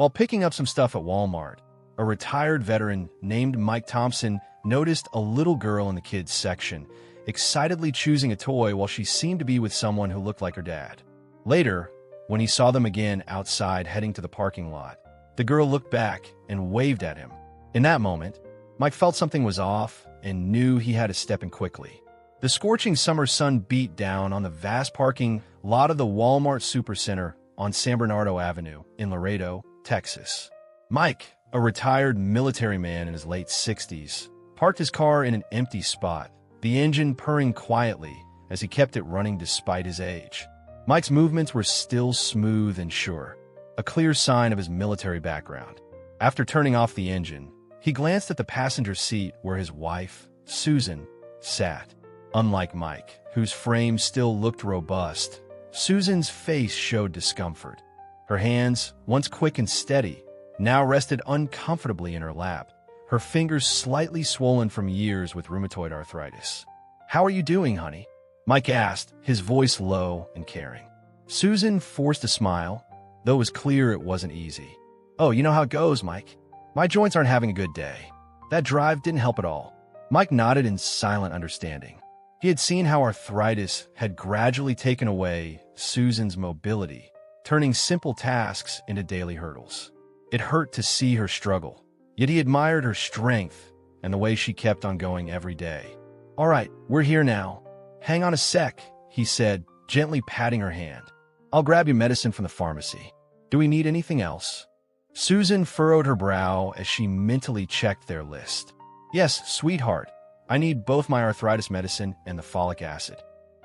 While picking up some stuff at Walmart, a retired veteran named Mike Thompson noticed a little girl in the kids section, excitedly choosing a toy while she seemed to be with someone who looked like her dad. Later, when he saw them again outside heading to the parking lot, the girl looked back and waved at him. In that moment, Mike felt something was off and knew he had to step in quickly. The scorching summer sun beat down on the vast parking lot of the Walmart Supercenter on San Bernardino Avenue in Laredo, Texas. Mike, a retired military man in his late 60s, parked his car in an empty spot, the engine purring quietly as he kept it running despite his age. Mike's movements were still smooth and sure, a clear sign of his military background. After turning off the engine, he glanced at the passenger seat where his wife, Susan, sat. Unlike Mike, whose frame still looked robust, Susan's face showed discomfort. Her hands, once quick and steady, now rested uncomfortably in her lap, her fingers slightly swollen from years with rheumatoid arthritis. "How are you doing, honey?" Mike asked, his voice low and caring. Susan forced a smile, though it was clear it wasn't easy. "Oh, you know how it goes, Mike. My joints aren't having a good day. That drive didn't help at all." Mike nodded in silent understanding. He had seen how arthritis had gradually taken away Susan's mobility, turning simple tasks into daily hurdles. It hurt to see her struggle, yet he admired her strength and the way she kept on going every day. "All right, we're here now. Hang on a sec," he said, gently patting her hand. "I'll grab your medicine from the pharmacy. Do we need anything else?" Susan furrowed her brow as she mentally checked their list. "Yes, sweetheart. I need both my arthritis medicine and the folic acid."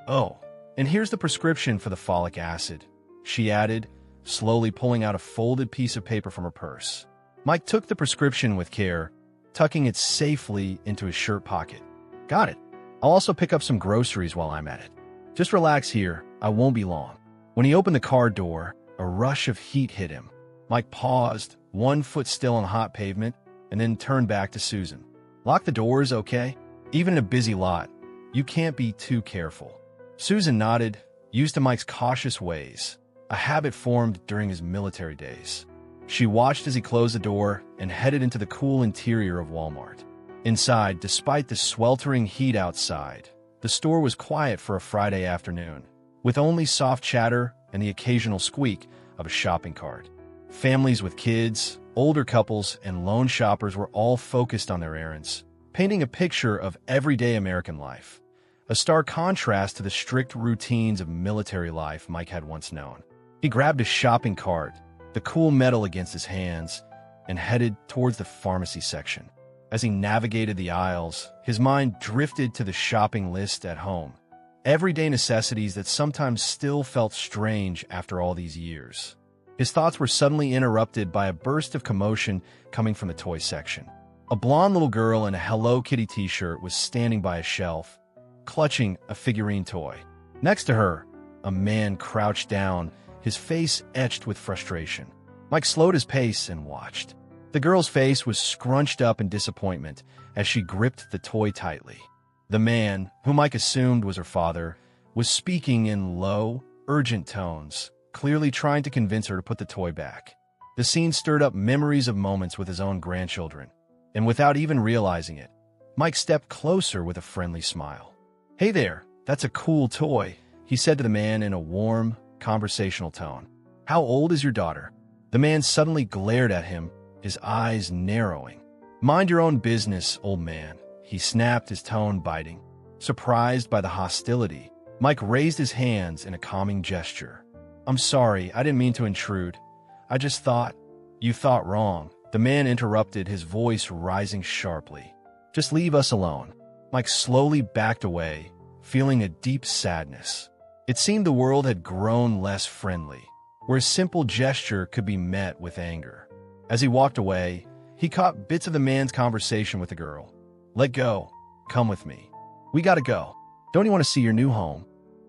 "Oh, and here's the prescription for the folic acid," she added, slowly pulling out a folded piece of paper from her purse. Mike took the prescription with care, tucking it safely into his shirt pocket. "Got it. I'll also pick up some groceries while I'm at it. Just relax here. I won't be long." When he opened the car door, a rush of heat hit him. Mike paused, one foot still on the hot pavement, and then turned back to Susan. "Lock the doors, okay? Even in a busy lot, you can't be too careful." Susan nodded, used to Mike's cautious ways, a habit formed during his military days. She watched as he closed the door and headed into the cool interior of Walmart. Inside, despite the sweltering heat outside, the store was quiet for a Friday afternoon, with only soft chatter and the occasional squeak of a shopping cart. Families with kids, older couples, and lone shoppers were all focused on their errands, painting a picture of everyday American life, a stark contrast to the strict routines of military life Mike had once known. He grabbed his shopping cart, the cool metal against his hands, and headed towards the pharmacy section. As he navigated the aisles, his mind drifted to the shopping list at home, everyday necessities that sometimes still felt strange after all these years. His thoughts were suddenly interrupted by a burst of commotion coming from the toy section. A blonde little girl in a Hello Kitty t-shirt was standing by a shelf, clutching a figurine toy. Next to her, a man crouched down, his face etched with frustration. Mike slowed his pace and watched. The girl's face was scrunched up in disappointment as she gripped the toy tightly. The man, who Mike assumed was her father, was speaking in low, urgent tones, clearly trying to convince her to put the toy back. The scene stirred up memories of moments with his own grandchildren, and without even realizing it, Mike stepped closer with a friendly smile. "Hey there, that's a cool toy," he said to the man in a warm, conversational tone. "How old is your daughter?" The man suddenly glared at him, his eyes narrowing. "Mind your own business, old man," he snapped, his tone biting. Surprised by the hostility, Mike raised his hands in a calming gesture. "I'm sorry, I didn't mean to intrude. I just thought—" "You thought wrong," the man interrupted, his voice rising sharply. "Just leave us alone." Mike slowly backed away, feeling a deep sadness. It seemed the world had grown less friendly, where a simple gesture could be met with anger. As he walked away, he caught bits of the man's conversation with the girl. "Let go. Come with me. We gotta go. Don't you want to see your new home?"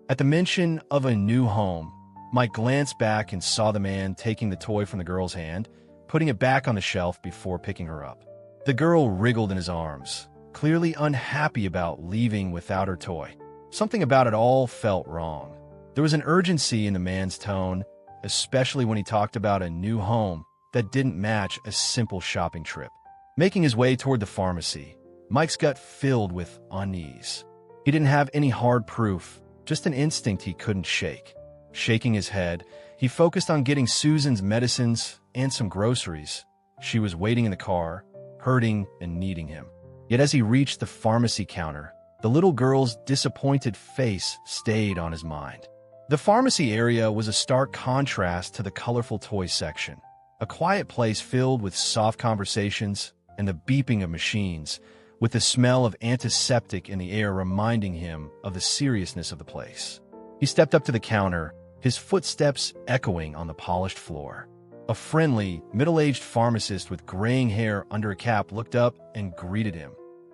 At the mention of a new home, Mike glanced back and saw the man taking the toy from the girl's hand, putting it back on the shelf before picking her up. The girl wriggled in his arms, clearly unhappy about leaving without her toy. Something about it all felt wrong. There was an urgency in the man's tone, especially when he talked about a new home that didn't match a simple shopping trip. Making his way toward the pharmacy, Mike's gut filled with unease. He didn't have any hard proof, just an instinct he couldn't shake. Shaking his head, he focused on getting Susan's medicines and some groceries. She was waiting in the car, hurting and needing him. Yet as he reached the pharmacy counter, the little girl's disappointed face stayed on his mind. The pharmacy area was a stark contrast to the colorful toy section, a quiet place filled with soft conversations and the beeping of machines, with the smell of antiseptic in the air reminding him of the seriousness of the place. He stepped up to the counter, his footsteps echoing on the polished floor. A friendly, middle-aged pharmacist with graying hair under a cap looked up and greeted him.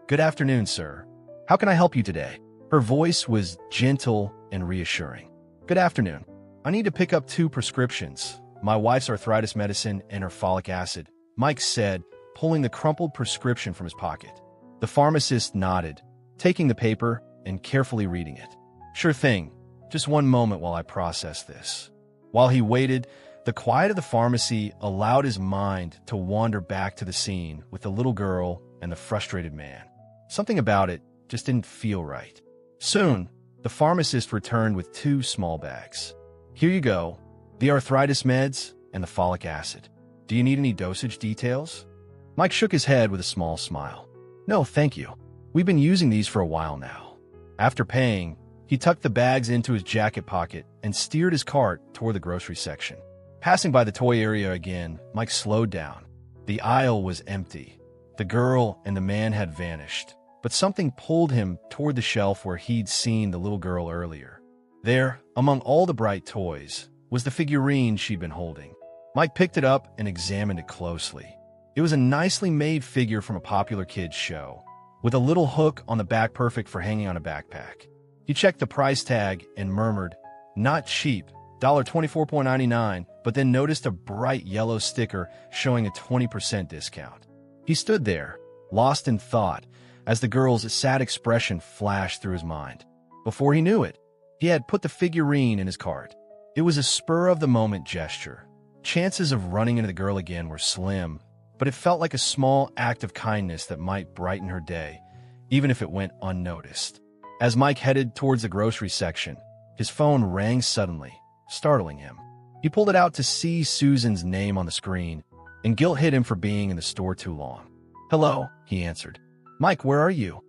"Good afternoon, sir. How can I help you today?" Her voice was gentle and reassuring. "Good afternoon. I need to pick up 2 prescriptions, my wife's arthritis medicine and her folic acid," Mike said, pulling the crumpled prescription from his pocket. The pharmacist nodded, taking the paper and carefully reading it. "Sure thing. Just one moment while I process this." While he waited, the quiet of the pharmacy allowed his mind to wander back to the scene with the little girl and the frustrated man. Something about it just didn't feel right. Soon, the pharmacist returned with 2 small bags. "Here you go, the arthritis meds and the folic acid. Do you need any dosage details?" Mike shook his head with a small smile. "No, thank you. We've been using these for a while now." After paying, he tucked the bags into his jacket pocket and steered his cart toward the grocery section. Passing by the toy area again, Mike slowed down. The aisle was empty. The girl and the man had vanished, but something pulled him toward the shelf where he'd seen the little girl earlier. There, among all the bright toys, was the figurine she'd been holding. Mike picked it up and examined it closely. It was a nicely made figure from a popular kids' show, with a little hook on the back perfect for hanging on a backpack. He checked the price tag and murmured, "Not cheap, $24.99, but then noticed a bright yellow sticker showing a 20% discount. He stood there, lost in thought, as the girl's sad expression flashed through his mind. Before he knew it, he had put the figurine in his cart. It was a spur-of-the-moment gesture. Chances of running into the girl again were slim, but it felt like a small act of kindness that might brighten her day, even if it went unnoticed. As Mike headed towards the grocery section, his phone rang suddenly, startling him. He pulled it out to see Susan's name on the screen, and guilt hit him for being in the store too long. "Hello," he answered. "Mike, where are you?"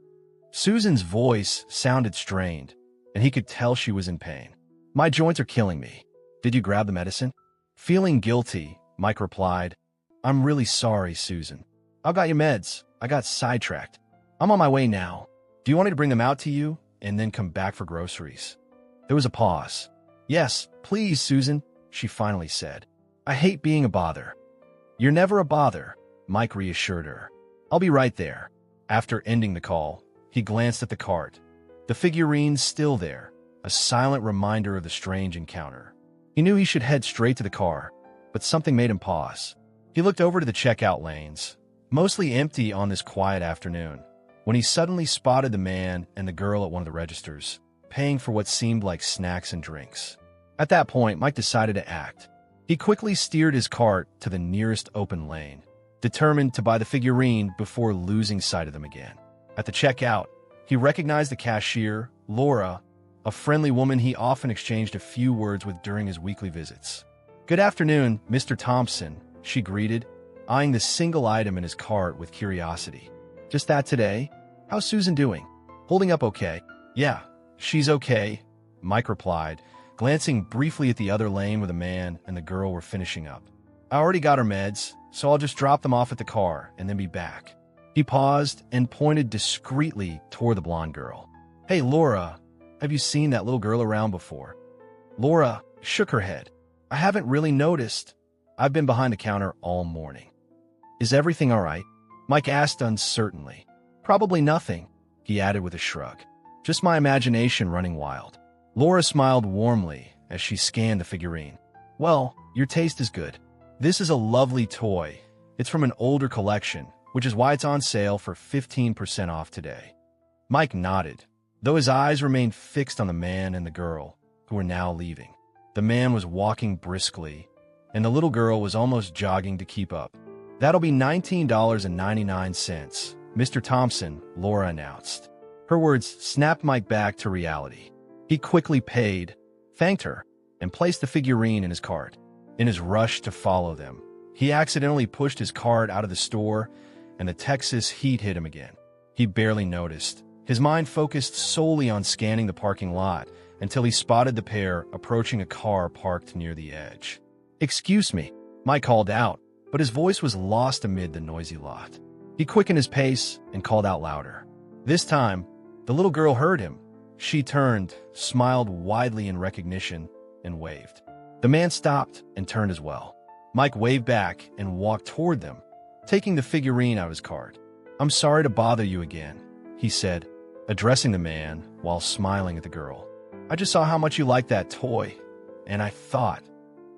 Susan's voice sounded strained, and he could tell she was in pain. "My joints are killing me. Did you grab the medicine?" Feeling guilty, Mike replied, "I'm really sorry, Susan. I got your meds. I got sidetracked. I'm on my way now. Do you want me to bring them out to you and then come back for groceries?" There was a pause. "Yes, please, Susan," she finally said. "I hate being a bother." "You're never a bother," Mike reassured her. "I'll be right there." After ending the call, he glanced at the cart. The figurine's still there, a silent reminder of the strange encounter. He knew he should head straight to the car, but something made him pause. He looked over to the checkout lanes, mostly empty on this quiet afternoon, when he suddenly spotted the man and the girl at one of the registers, paying for what seemed like snacks and drinks. At that point, Mike decided to act. He quickly steered his cart to the nearest open lane, determined to buy the figurine before losing sight of them again. At the checkout, he recognized the cashier, Laura, a friendly woman he often exchanged a few words with during his weekly visits. "Good afternoon, Mr. Thompson," she greeted, eyeing the single item in his cart with curiosity. "Just that today? How's Susan doing? Holding up okay?" "Yeah, she's okay," Mike replied, glancing briefly at the other lane where the man and the girl were finishing up. "I already got her meds, so I'll just drop them off at the car and then be back." He paused and pointed discreetly toward the blonde girl. "Hey, Laura, have you seen that little girl around before?" Laura shook her head. "I haven't really noticed. I've been behind the counter all morning." "Is everything all right?" Mike asked uncertainly. "Probably nothing," he added with a shrug. "Just my imagination running wild." Laura smiled warmly as she scanned the figurine. "Well, your taste is good. This is a lovely toy. It's from an older collection, which is why it's on sale for 15% off today." Mike nodded, though his eyes remained fixed on the man and the girl, who were now leaving. The man was walking briskly, and the little girl was almost jogging to keep up. "That'll be $19.99, Mr. Thompson," Laura announced. Her words snapped Mike back to reality. He quickly paid, thanked her, and placed the figurine in his cart. In his rush to follow them, he accidentally pushed his cart out of the store, and the Texas heat hit him again. He barely noticed. His mind focused solely on scanning the parking lot until he spotted the pair approaching a car parked near the edge. "Excuse me," Mike called out, but his voice was lost amid the noisy lot. He quickened his pace and called out louder. This time, the little girl heard him. She turned, smiled widely in recognition, and waved. The man stopped and turned as well. Mike waved back and walked toward them, taking the figurine out of his cart. "I'm sorry to bother you again," he said, addressing the man while smiling at the girl. "I just saw how much you liked that toy, and I thought—"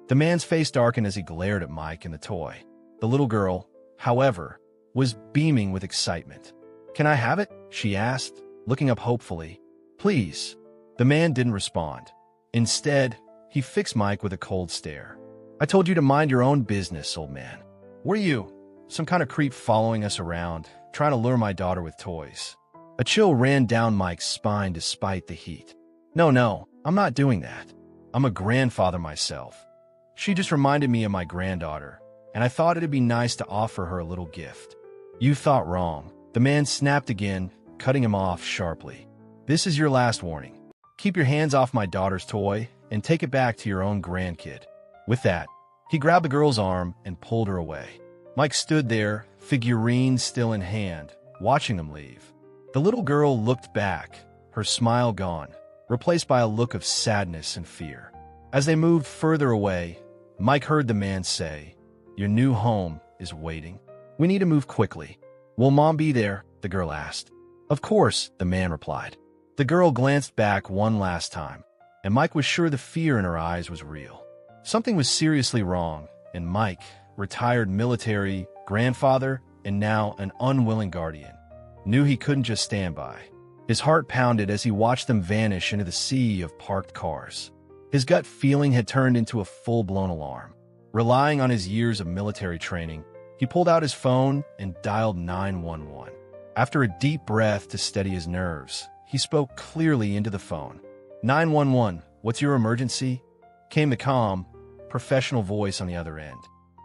The man's face darkened as he glared at Mike and the toy. The little girl, however, was beaming with excitement. "Can I have it?" she asked, looking up hopefully. "Please." The man didn't respond. Instead, he fixed Mike with a cold stare. "I told you to mind your own business, old man. What are you, some kind of creep following us around, trying to lure my daughter with toys?" A chill ran down Mike's spine despite the heat. No, I'm not doing that. I'm a grandfather myself. She just reminded me of my granddaughter, and I thought it'd be nice to offer her a little gift." "You thought wrong." The man snapped again, cutting him off sharply. "This is your last warning. Keep your hands off my daughter's toy and take it back to your own grandkid." With that, he grabbed the girl's arm and pulled her away. Mike stood there, figurine still in hand, watching them leave. The little girl looked back, her smile gone, replaced by a look of sadness and fear. As they moved further away, Mike heard the man say, "Your new home is waiting. We need to move quickly." "Will Mom be there?" the girl asked. "Of course," the man replied. The girl glanced back one last time, and Mike was sure the fear in her eyes was real. Something was seriously wrong, and Mike, retired military, grandfather, and now an unwilling guardian, knew he couldn't just stand by. His heart pounded as he watched them vanish into the sea of parked cars. His gut feeling had turned into a full-blown alarm. Relying on his years of military training, he pulled out his phone and dialed 911. After a deep breath to steady his nerves, he spoke clearly into the phone. "911, what's your emergency?" came the calm, professional voice on the other end.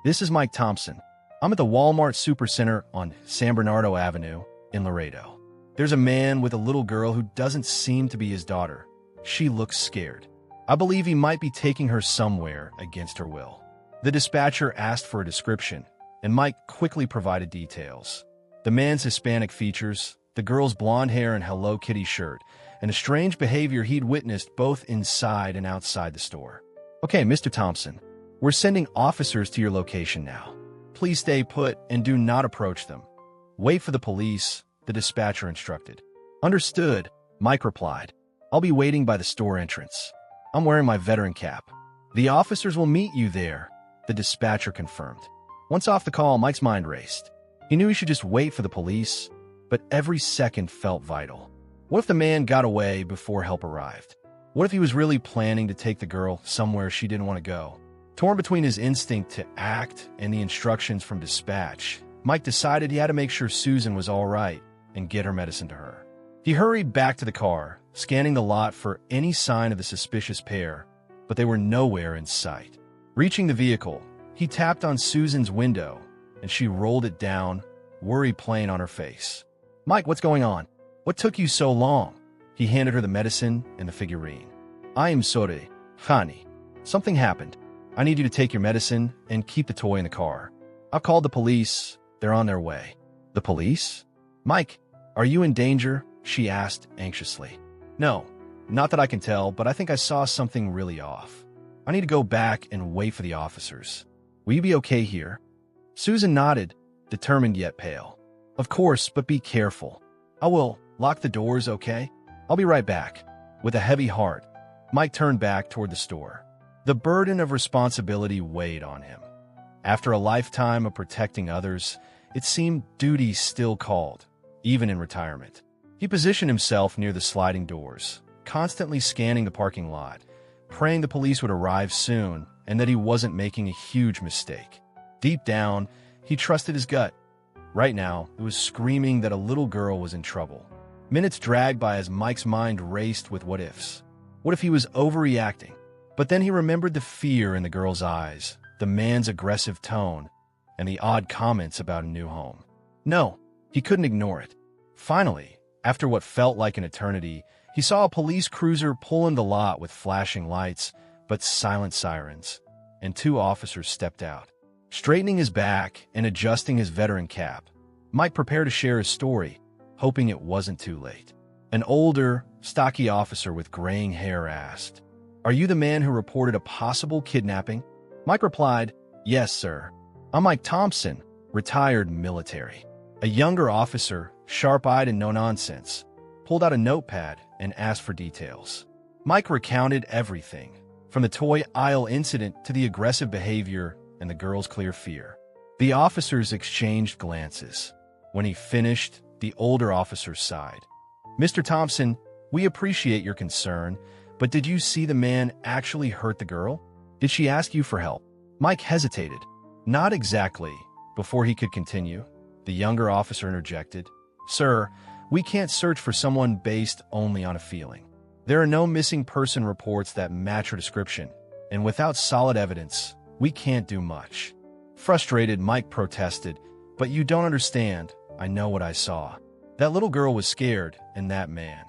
"This is Mike Thompson. I'm at the Walmart Supercenter on San Bernardo Avenue in Laredo. There's a man with a little girl who doesn't seem to be his daughter. She looks scared. I believe he might be taking her somewhere against her will." The dispatcher asked for a description, and Mike quickly provided details. The man's Hispanic features, the girl's blonde hair and Hello Kitty shirt, and the strange behavior he'd witnessed both inside and outside the store. "Okay, Mr. Thompson, we're sending officers to your location now. Please stay put and do not approach them. Wait for the police," the dispatcher instructed. "Understood," Mike replied. "I'll be waiting by the store entrance. I'm wearing my veteran cap." "The officers will meet you there," the dispatcher confirmed. Once off the call, Mike's mind raced. He knew he should just wait for the police, but every second felt vital. What if the man got away before help arrived? What if he was really planning to take the girl somewhere she didn't want to go? Torn between his instinct to act and the instructions from dispatch, Mike decided he had to make sure Susan was all right and get her medicine to her. He hurried back to the car, scanning the lot for any sign of the suspicious pair, but they were nowhere in sight. Reaching the vehicle, he tapped on Susan's window, and she rolled it down, worry plain on her face. "Mike, what's going on? What took you so long?" He handed her the medicine and the figurine. "I am sorry, honey. Something happened. I need you to take your medicine and keep the toy in the car. I've called the police. They're on their way." "The police?" "Mike, are you in danger?" she asked anxiously. "No, not that I can tell, but I think I saw something really off. I need to go back and wait for the officers. Will you be okay here?" Susan nodded, determined yet pale. "Of course, but be careful. I will. Lock the doors, okay? I'll be right back." With a heavy heart, Mike turned back toward the store. The burden of responsibility weighed on him. After a lifetime of protecting others, it seemed duty still called, even in retirement. He positioned himself near the sliding doors, constantly scanning the parking lot, praying the police would arrive soon and that he wasn't making a huge mistake. Deep down, he trusted his gut. Right now, it was screaming that a little girl was in trouble. Minutes dragged by as Mike's mind raced with what-ifs. What if he was overreacting? But then he remembered the fear in the girl's eyes, the man's aggressive tone, and the odd comments about a new home. No, he couldn't ignore it. Finally, after what felt like an eternity, he saw a police cruiser pull in the lot with flashing lights, but silent sirens, and two officers stepped out. Straightening his back and adjusting his veteran cap, Mike prepared to share his story, hoping it wasn't too late. An older, stocky officer with graying hair asked, "Are you the man who reported a possible kidnapping?" Mike replied, "Yes, sir. I'm Mike Thompson, retired military." A younger officer, sharp-eyed and no-nonsense, pulled out a notepad and asked for details. Mike recounted everything, from the toy aisle incident to the aggressive behavior and the girl's clear fear. The officers exchanged glances. When he finished, the older officer sighed. "Mr. Thompson, we appreciate your concern, but did you see the man actually hurt the girl? Did she ask you for help?" Mike hesitated. "Not exactly." Before he could continue, the younger officer interjected, "Sir, we can't search for someone based only on a feeling. There are no missing person reports that match her description, and without solid evidence, we can't do much." Frustrated, Mike protested, "But you don't understand. I know what I saw. That little girl was scared, and that man."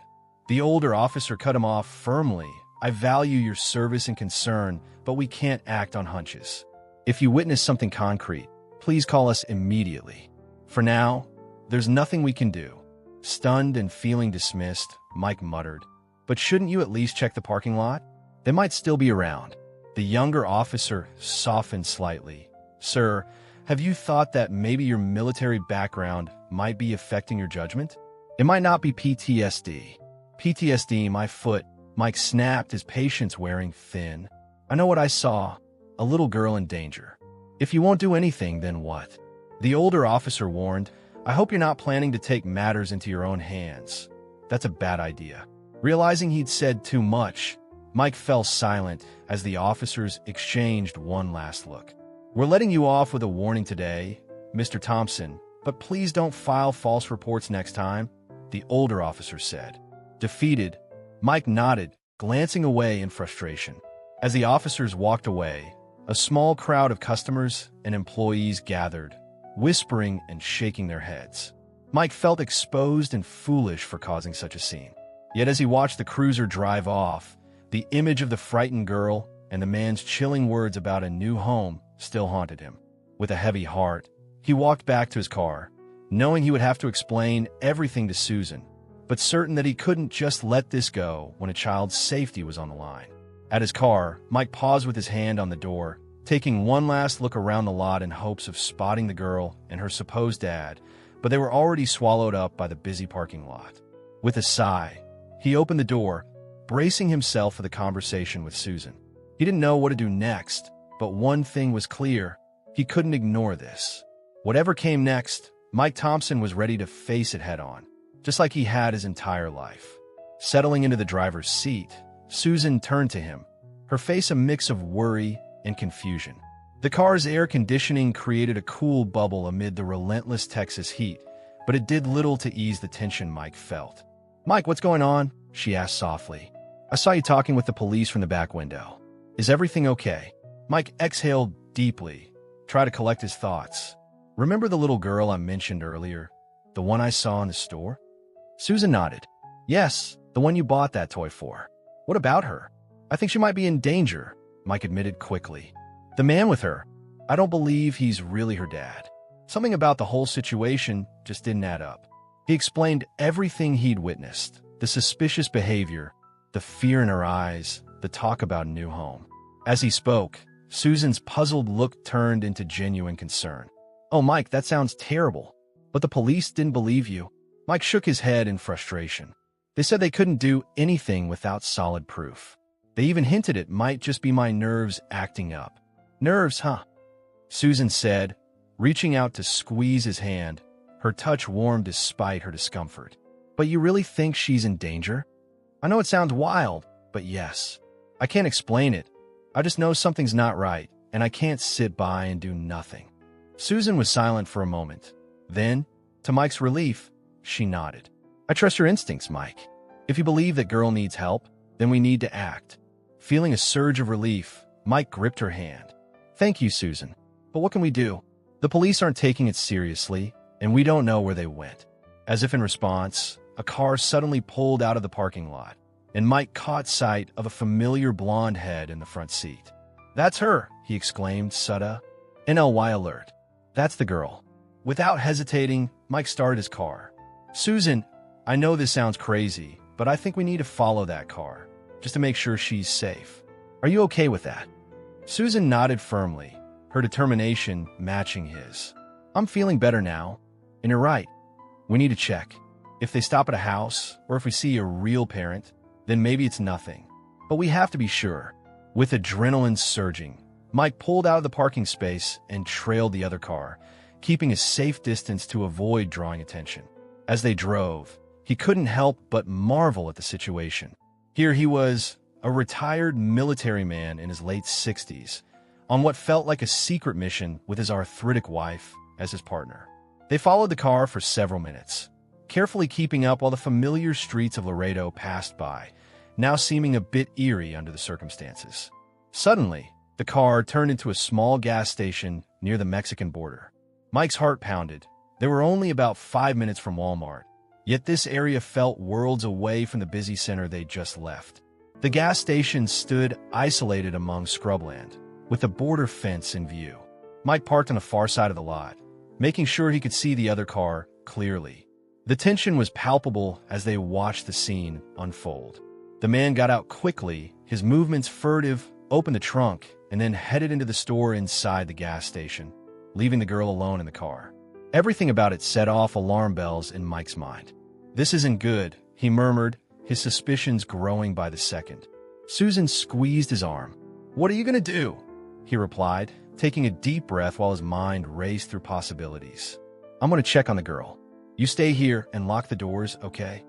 The older officer cut him off firmly. "I value your service and concern, but we can't act on hunches. If you witness something concrete, please call us immediately. For now, there's nothing we can do." Stunned and feeling dismissed, Mike muttered, "But shouldn't you at least check the parking lot? They might still be around." The younger officer softened slightly. "Sir, have you thought that maybe your military background might be affecting your judgment? It might not be PTSD." "PTSD, my foot." Mike snapped, his patience wearing thin. "I know what I saw. A little girl in danger. If you won't do anything, then what?" The older officer warned, "I hope you're not planning to take matters into your own hands. That's a bad idea." Realizing he'd said too much, Mike fell silent as the officers exchanged one last look. "We're letting you off with a warning today, Mr. Thompson, but please don't file false reports next time," the older officer said. Defeated, Mike nodded, glancing away in frustration. As the officers walked away, a small crowd of customers and employees gathered, whispering and shaking their heads. Mike felt exposed and foolish for causing such a scene. Yet as he watched the cruiser drive off, the image of the frightened girl and the man's chilling words about a new home still haunted him. With a heavy heart, he walked back to his car, knowing he would have to explain everything to Susan, but certain that he couldn't just let this go when a child's safety was on the line. At his car, Mike paused with his hand on the door, taking one last look around the lot in hopes of spotting the girl and her supposed dad, but they were already swallowed up by the busy parking lot. With a sigh, he opened the door, bracing himself for the conversation with Susan. He didn't know what to do next, but one thing was clear: he couldn't ignore this. Whatever came next, Mike Thompson was ready to face it head-on, just like he had his entire life. Settling into the driver's seat, Susan turned to him, her face a mix of worry and confusion. The car's air conditioning created a cool bubble amid the relentless Texas heat, but it did little to ease the tension Mike felt. "Mike, what's going on?" she asked softly. "I saw you talking with the police from the back window. Is everything okay?" Mike exhaled deeply, tried to collect his thoughts. "Remember the little girl I mentioned earlier? The one I saw in the store?" Susan nodded. "Yes, the one you bought that toy for. What about her?" "I think she might be in danger," Mike admitted quickly. "The man with her, I don't believe he's really her dad. Something about the whole situation just didn't add up." He explained everything he'd witnessed, the suspicious behavior, the fear in her eyes, the talk about a new home. As he spoke, Susan's puzzled look turned into genuine concern. "Oh, Mike, that sounds terrible. But the police didn't believe you." Mike shook his head in frustration. "They said they couldn't do anything without solid proof. They even hinted it might just be my nerves acting up." "Nerves, huh?" Susan said, reaching out to squeeze his hand, her touch warm despite her discomfort. "But you really think she's in danger?" "I know it sounds wild, but yes. I can't explain it. I just know something's not right, and I can't sit by and do nothing." Susan was silent for a moment. Then, to Mike's relief, she nodded. "I trust your instincts, Mike. If you believe that girl needs help, then we need to act." Feeling a surge of relief, Mike gripped her hand. "Thank you, Susan. But what can we do? The police aren't taking it seriously, and we don't know where they went." As if in response, a car suddenly pulled out of the parking lot, and Mike caught sight of a familiar blonde head in the front seat. "That's her," he exclaimed, Sutta. "NLY alert. That's the girl." Without hesitating, Mike started his car. "Susan, I know this sounds crazy, but I think we need to follow that car, just to make sure she's safe. Are you okay with that?" Susan nodded firmly, her determination matching his. "I'm feeling better now. And you're right. We need to check. If they stop at a house, or if we see a real parent, then maybe it's nothing. But we have to be sure." With adrenaline surging, Mike pulled out of the parking space and trailed the other car, keeping a safe distance to avoid drawing attention. As they drove, he couldn't help but marvel at the situation. Here he was, a retired military man in his late 60s, on what felt like a secret mission with his arthritic wife as his partner. They followed the car for several minutes, carefully keeping up while the familiar streets of Laredo passed by, now seeming a bit eerie under the circumstances. Suddenly, the car turned into a small gas station near the Mexican border. Mike's heart pounded. They were only about 5 minutes from Walmart, yet this area felt worlds away from the busy center they'd just left. The gas station stood isolated among scrubland, with a border fence in view. Mike parked on the far side of the lot, making sure he could see the other car clearly. The tension was palpable as they watched the scene unfold. The man got out quickly, his movements furtive, opened the trunk, and then headed into the store inside the gas station, leaving the girl alone in the car. Everything about it set off alarm bells in Mike's mind. "This isn't good," he murmured, his suspicions growing by the second. Susan squeezed his arm. "What are you going to do?" he replied, taking a deep breath while his mind raced through possibilities. "I'm going to check on the girl. You stay here and lock the doors, okay?"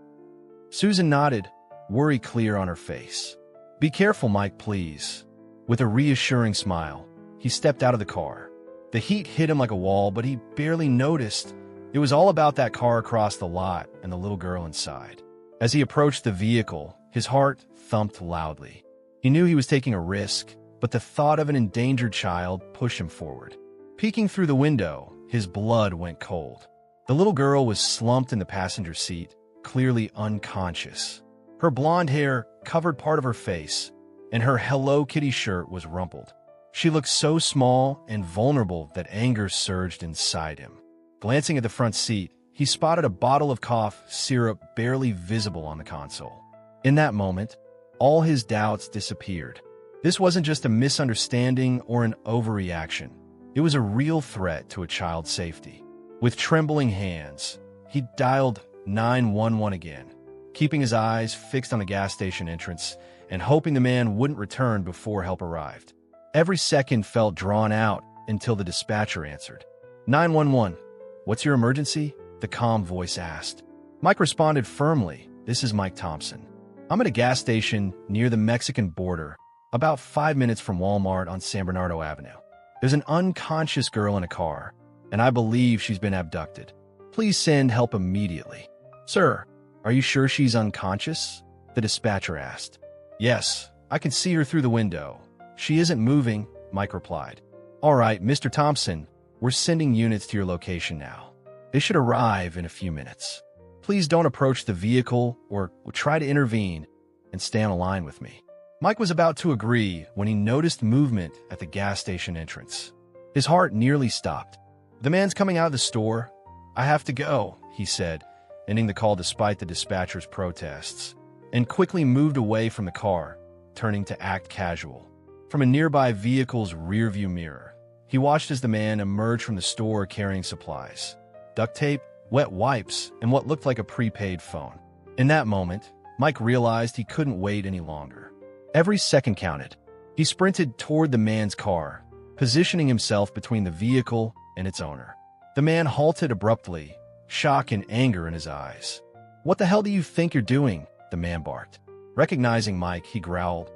Susan nodded, worry clear on her face. "Be careful, Mike, please." With a reassuring smile, he stepped out of the car. The heat hit him like a wall, but he barely noticed. It was all about that car across the lot and the little girl inside. As he approached the vehicle, his heart thumped loudly. He knew he was taking a risk, but the thought of an endangered child pushed him forward. Peeking through the window, his blood went cold. The little girl was slumped in the passenger seat, clearly unconscious. Her blonde hair covered part of her face, and her Hello Kitty shirt was rumpled. She looked so small and vulnerable that anger surged inside him. Glancing at the front seat, he spotted a bottle of cough syrup barely visible on the console. In that moment, all his doubts disappeared. This wasn't just a misunderstanding or an overreaction. It was a real threat to a child's safety. With trembling hands, he dialed 911 again, keeping his eyes fixed on the gas station entrance and hoping the man wouldn't return before help arrived. Every second felt drawn out until the dispatcher answered. 911, what's your emergency? The calm voice asked. Mike responded firmly, "This is Mike Thompson. I'm at a gas station near the Mexican border, about 5 minutes from Walmart on San Bernardo Avenue. There's an unconscious girl in a car, and I believe she's been abducted. Please send help immediately." "Sir, are you sure she's unconscious?" the dispatcher asked. "Yes, I can see her through the window. She isn't moving," Mike replied. "All right, Mr. Thompson, we're sending units to your location now. They should arrive in a few minutes. Please don't approach the vehicle or try to intervene, and stay on a line with me." Mike was about to agree when he noticed movement at the gas station entrance. His heart nearly stopped. "The man's coming out of the store. I have to go," he said, ending the call despite the dispatcher's protests, and quickly moved away from the car, turning to act casual. From a nearby vehicle's rearview mirror, he watched as the man emerged from the store carrying supplies: duct tape, wet wipes, and what looked like a prepaid phone. In that moment, Mike realized he couldn't wait any longer. Every second counted. He sprinted toward the man's car, positioning himself between the vehicle and its owner. The man halted abruptly, shock and anger in his eyes. "What the hell do you think you're doing?" the man barked. Recognizing Mike, he growled,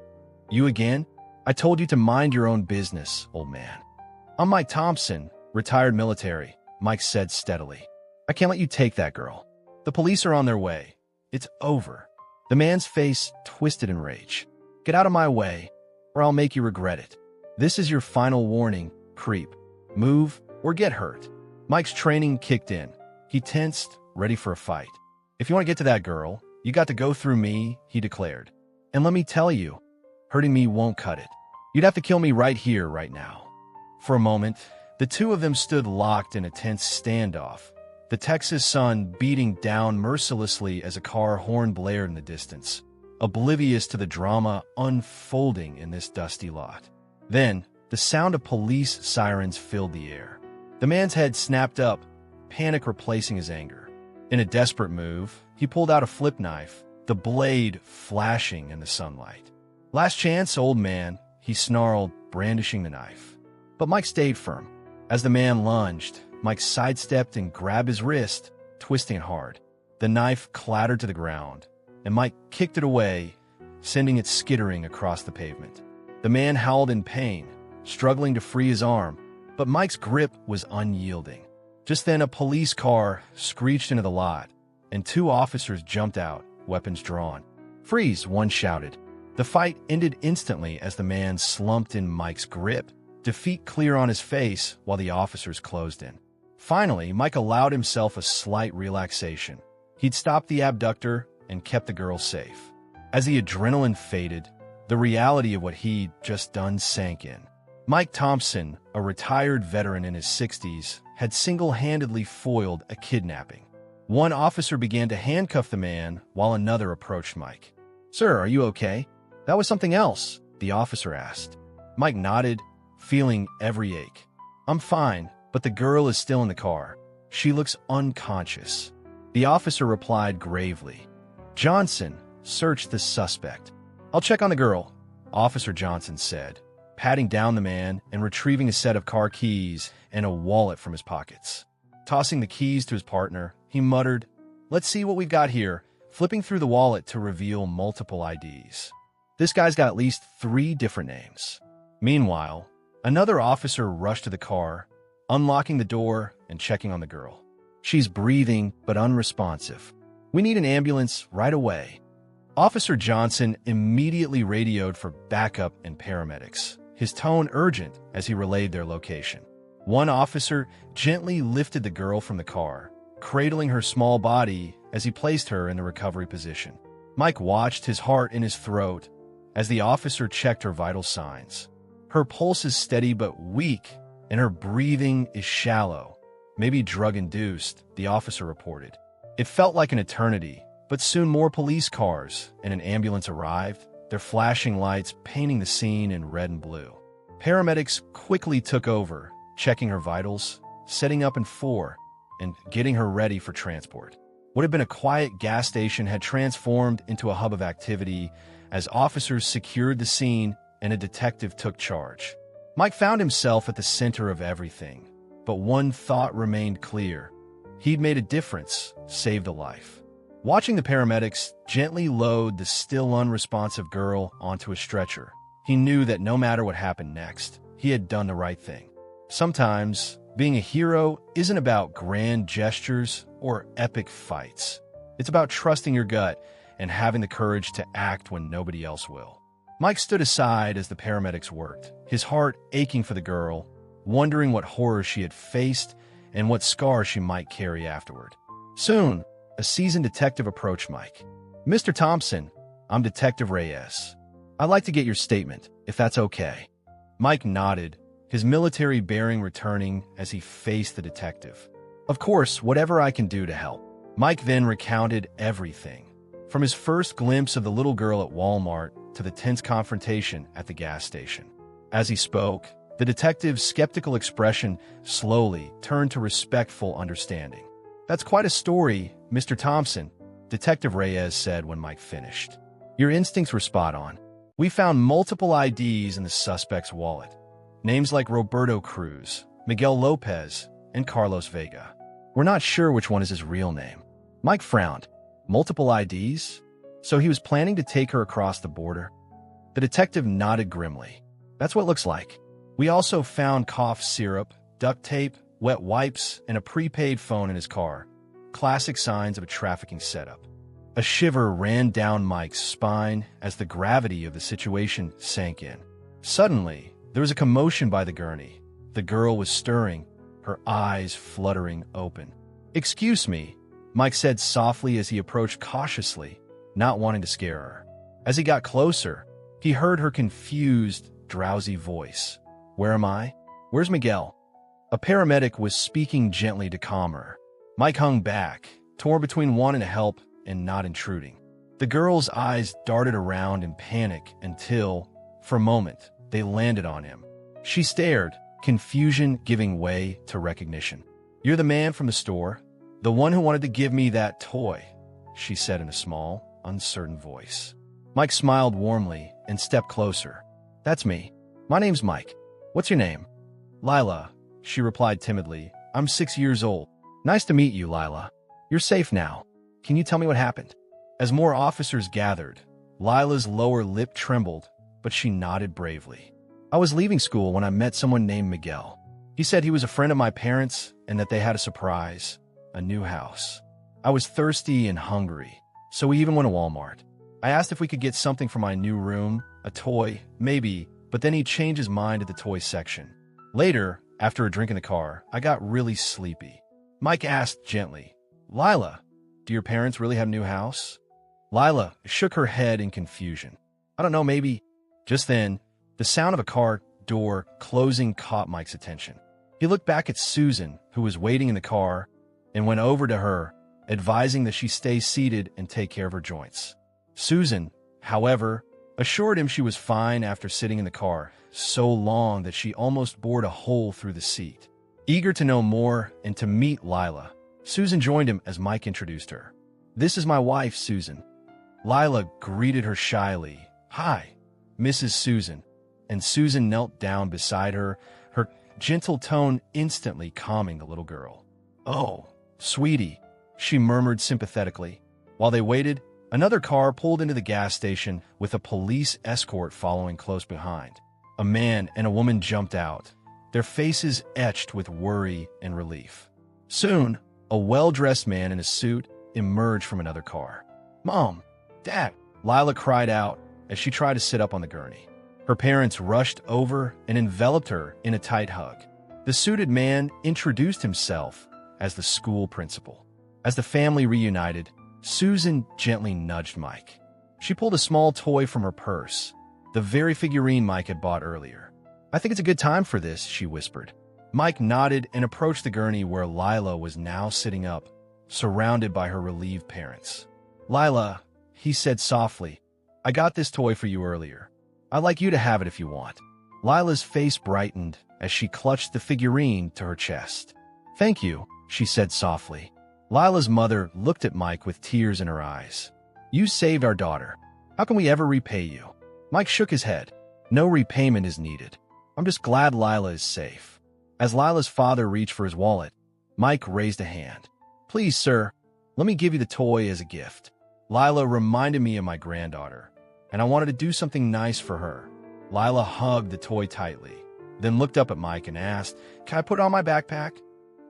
"You again? I told you to mind your own business, old man. I'm Mike Thompson, retired military, Mike said steadily. I can't let you take that girl. The police are on their way. It's over. The man's face twisted in rage. Get out of my way, or I'll make you regret it. This is your final warning, creep. Move or get hurt. Mike's training kicked in. He tensed, ready for a fight. If you want to get to that girl, you got to go through me, he declared. And let me tell you, hurting me won't cut it. You'd have to kill me right here, right now. For a moment, the two of them stood locked in a tense standoff, the Texas sun beating down mercilessly as a car horn blared in the distance, oblivious to the drama unfolding in this dusty lot. Then, the sound of police sirens filled the air. The man's head snapped up, panic replacing his anger. In a desperate move, he pulled out a flip knife, the blade flashing in the sunlight. Last chance, old man, he snarled, brandishing the knife. But Mike stayed firm. As the man lunged, Mike sidestepped and grabbed his wrist, twisting it hard. The knife clattered to the ground, and Mike kicked it away, sending it skittering across the pavement. The man howled in pain, struggling to free his arm, but Mike's grip was unyielding. Just then, a police car screeched into the lot, and two officers jumped out, weapons drawn. "Freeze!" one shouted. The fight ended instantly as the man slumped in Mike's grip, defeat clear on his face while the officers closed in. Finally, Mike allowed himself a slight relaxation. He'd stopped the abductor and kept the girl safe. As the adrenaline faded, the reality of what he'd just done sank in. Mike Thompson, a retired veteran in his 60s, had single-handedly foiled a kidnapping. One officer began to handcuff the man while another approached Mike. "Sir, are you okay?" "That was something else," the officer asked. Mike nodded, feeling every ache. "I'm fine, but the girl is still in the car. She looks unconscious." The officer replied gravely. "Johnson, search the suspect." "I'll check on the girl," Officer Johnson said, patting down the man and retrieving a set of car keys and a wallet from his pockets. Tossing the keys to his partner, he muttered, "Let's see what we've got here," flipping through the wallet to reveal multiple IDs. This guy's got at least 3 different names. Meanwhile, another officer rushed to the car, unlocking the door and checking on the girl. "She's breathing but unresponsive. We need an ambulance right away." Officer Johnson immediately radioed for backup and paramedics, his tone urgent as he relayed their location. One officer gently lifted the girl from the car, cradling her small body as he placed her in the recovery position. Mike watched, his heart in his throat, as the officer checked her vital signs. Her pulse is steady but weak, and her breathing is shallow, maybe drug-induced, the officer reported. It felt like an eternity, but soon more police cars and an ambulance arrived, their flashing lights painting the scene in red and blue. Paramedics quickly took over, checking her vitals, setting up in 4, and getting her ready for transport. What had been a quiet gas station had transformed into a hub of activity as officers secured the scene and a detective took charge. Mike found himself at the center of everything, but one thought remained clear. He'd made a difference, saved a life. Watching the paramedics gently load the still unresponsive girl onto a stretcher, he knew that no matter what happened next, he had done the right thing. Sometimes, being a hero isn't about grand gestures or epic fights. It's about trusting your gut and having the courage to act when nobody else will. Mike stood aside as the paramedics worked, his heart aching for the girl, wondering what horror she had faced and what scars she might carry afterward. Soon, a seasoned detective approached Mike. "Mr. Thompson, I'm Detective Reyes. I'd like to get your statement, if that's okay." Mike nodded, his military bearing returning as he faced the detective. "Of course, whatever I can do to help." Mike then recounted everything, from his first glimpse of the little girl at Walmart to the tense confrontation at the gas station. As he spoke, the detective's skeptical expression slowly turned to respectful understanding. "That's quite a story, Mr. Thompson," Detective Reyes said when Mike finished. "Your instincts were spot on. We found multiple IDs in the suspect's wallet. Names like Roberto Cruz, Miguel Lopez, and Carlos Vega. We're not sure which one is his real name." Mike frowned. "Multiple IDs? So he was planning to take her across the border?" The detective nodded grimly. That's what it looks like. We also found cough syrup, duct tape, wet wipes, and a prepaid phone in his car. Classic signs of a trafficking setup. A shiver ran down Mike's spine as the gravity of the situation sank in. Suddenly, there was a commotion by the gurney. The girl was stirring, her eyes fluttering open. "Excuse me," Mike said softly as he approached cautiously, not wanting to scare her. As he got closer, he heard her confused, drowsy voice. "Where am I? Where's Miguel?" A paramedic was speaking gently to calm her. Mike hung back, torn between wanting to help and not intruding. The girl's eyes darted around in panic until, for a moment, they landed on him. She stared, confusion giving way to recognition. "You're the man from the store, the one who wanted to give me that toy," she said in a small, uncertain voice. Mike smiled warmly and stepped closer. "That's me. My name's Mike. What's your name?" "Lila," she replied timidly. "I'm 6 years old." "Nice to meet you, Lila. You're safe now. Can you tell me what happened?" As more officers gathered, Lila's lower lip trembled, but she nodded bravely. "I was leaving school when I met someone named Miguel. He said he was a friend of my parents and that they had a surprise, a new house. I was thirsty and hungry, so we even went to Walmart. I asked if we could get something for my new room, a toy, maybe, but then he changed his mind at the toy section. Later, after a drink in the car, I got really sleepy." Mike asked gently, "Lila, do your parents really have a new house?" Lila shook her head in confusion. "I don't know, maybe." Just then, the sound of a car door closing caught Mike's attention. He looked back at Susan, who was waiting in the car, and went over to her, advising that she stay seated and take care of her joints. Susan, however, assured him she was fine after sitting in the car so long that she almost bored a hole through the seat. Eager to know more and to meet Lila, Susan joined him as Mike introduced her. "This is my wife, Susan." Lila greeted her shyly. "Hi, Mrs. Susan," and Susan knelt down beside her, her gentle tone instantly calming the little girl. "Oh, sweetie," she murmured sympathetically. While they waited, another car pulled into the gas station with a police escort following close behind. A man and a woman jumped out, their faces etched with worry and relief. Soon, a well-dressed man in a suit emerged from another car. "Mom, Dad," Lila cried out as she tried to sit up on the gurney. Her parents rushed over and enveloped her in a tight hug. The suited man introduced himself as the school principal. As the family reunited, Susan gently nudged Mike. She pulled a small toy from her purse, the very figurine Mike had bought earlier. "I think it's a good time for this," she whispered. Mike nodded and approached the gurney where Lila was now sitting up, surrounded by her relieved parents. "Lila," he said softly, "I got this toy for you earlier. I'd like you to have it if you want." Lila's face brightened as she clutched the figurine to her chest. "Thank you," she said softly. Lila's mother looked at Mike with tears in her eyes. "You saved our daughter. How can we ever repay you?" Mike shook his head. "No repayment is needed. I'm just glad Lila is safe." As Lila's father reached for his wallet, Mike raised a hand. "Please, sir, let me give you the toy as a gift. Lila reminded me of my granddaughter, and I wanted to do something nice for her." Lila hugged the toy tightly, then looked up at Mike and asked, "Can I put it on my backpack?"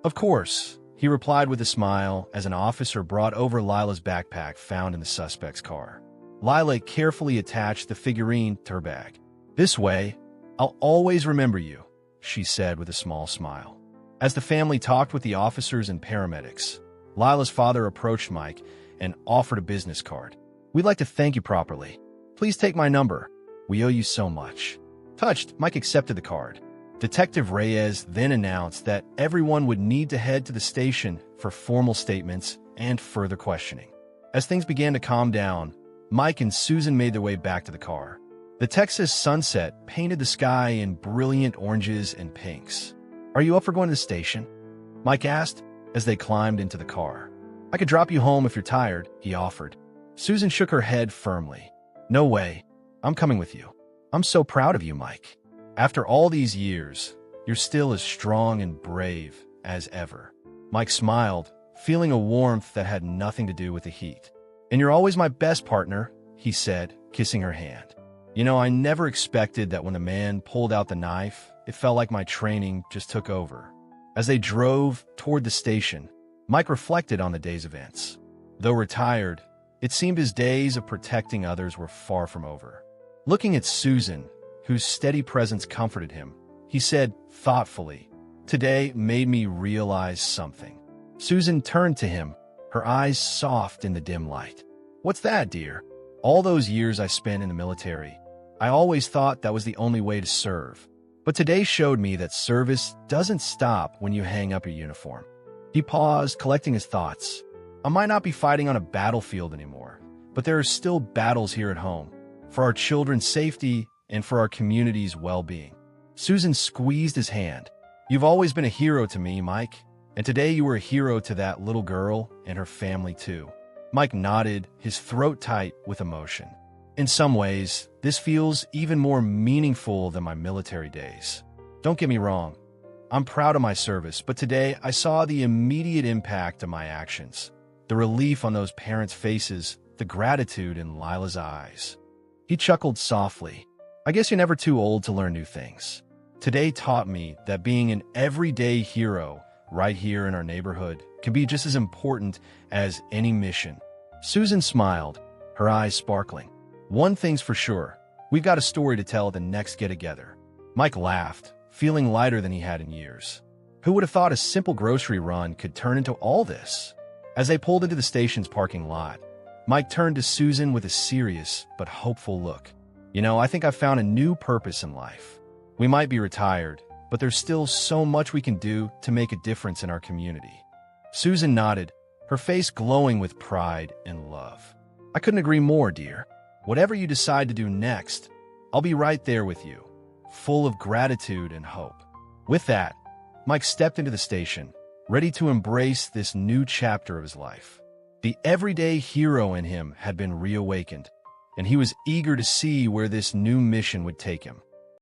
"Of course," he replied with a smile as an officer brought over Lila's backpack found in the suspect's car. Lila carefully attached the figurine to her bag. "This way, I'll always remember you," she said with a small smile. As the family talked with the officers and paramedics, Lila's father approached Mike and offered a business card. "We'd like to thank you properly. Please take my number. We owe you so much." Touched, Mike accepted the card. Detective Reyes then announced that everyone would need to head to the station for formal statements and further questioning. As things began to calm down, Mike and Susan made their way back to the car. The Texas sunset painted the sky in brilliant oranges and pinks. "Are you up for going to the station?" Mike asked as they climbed into the car. "I could drop you home if you're tired," he offered. Susan shook her head firmly. "No way. I'm coming with you. I'm so proud of you, Mike. After all these years, you're still as strong and brave as ever." Mike smiled, feeling a warmth that had nothing to do with the heat. "And you're always my best partner," he said, kissing her hand. I never expected that when the man pulled out the knife, it felt like my training just took over. As they drove toward the station, Mike reflected on the day's events. Though retired, it seemed his days of protecting others were far from over. Looking at Susan, whose steady presence comforted him, he said thoughtfully, "Today made me realize something." Susan turned to him, her eyes soft in the dim light. "What's that, dear?" "All those years I spent in the military, I always thought that was the only way to serve. But today showed me that service doesn't stop when you hang up your uniform." He paused, collecting his thoughts. "I might not be fighting on a battlefield anymore, but there are still battles here at home, for our children's safety and for our community's well-being." Susan squeezed his hand. "You've always been a hero to me, Mike, and today you were a hero to that little girl and her family too." Mike nodded, his throat tight with emotion. "In some ways, this feels even more meaningful than my military days. Don't get me wrong, I'm proud of my service, but today I saw the immediate impact of my actions. The relief on those parents' faces, the gratitude in Lila's eyes." He chuckled softly. "I guess you're never too old to learn new things. Today taught me that being an everyday hero right here in our neighborhood can be just as important as any mission." Susan smiled, her eyes sparkling. "One thing's for sure, we've got a story to tell at the next get-together." Mike laughed, feeling lighter than he had in years. Who would have thought a simple grocery run could turn into all this? As they pulled into the station's parking lot, Mike turned to Susan with a serious but hopeful look. I think I've found a new purpose in life. We might be retired, but there's still so much we can do to make a difference in our community." Susan nodded, her face glowing with pride and love. "I couldn't agree more, dear. Whatever you decide to do next, I'll be right there with you, full of gratitude and hope." With that, Mike stepped into the station, ready to embrace this new chapter of his life. The everyday hero in him had been reawakened, and he was eager to see where this new mission would take him.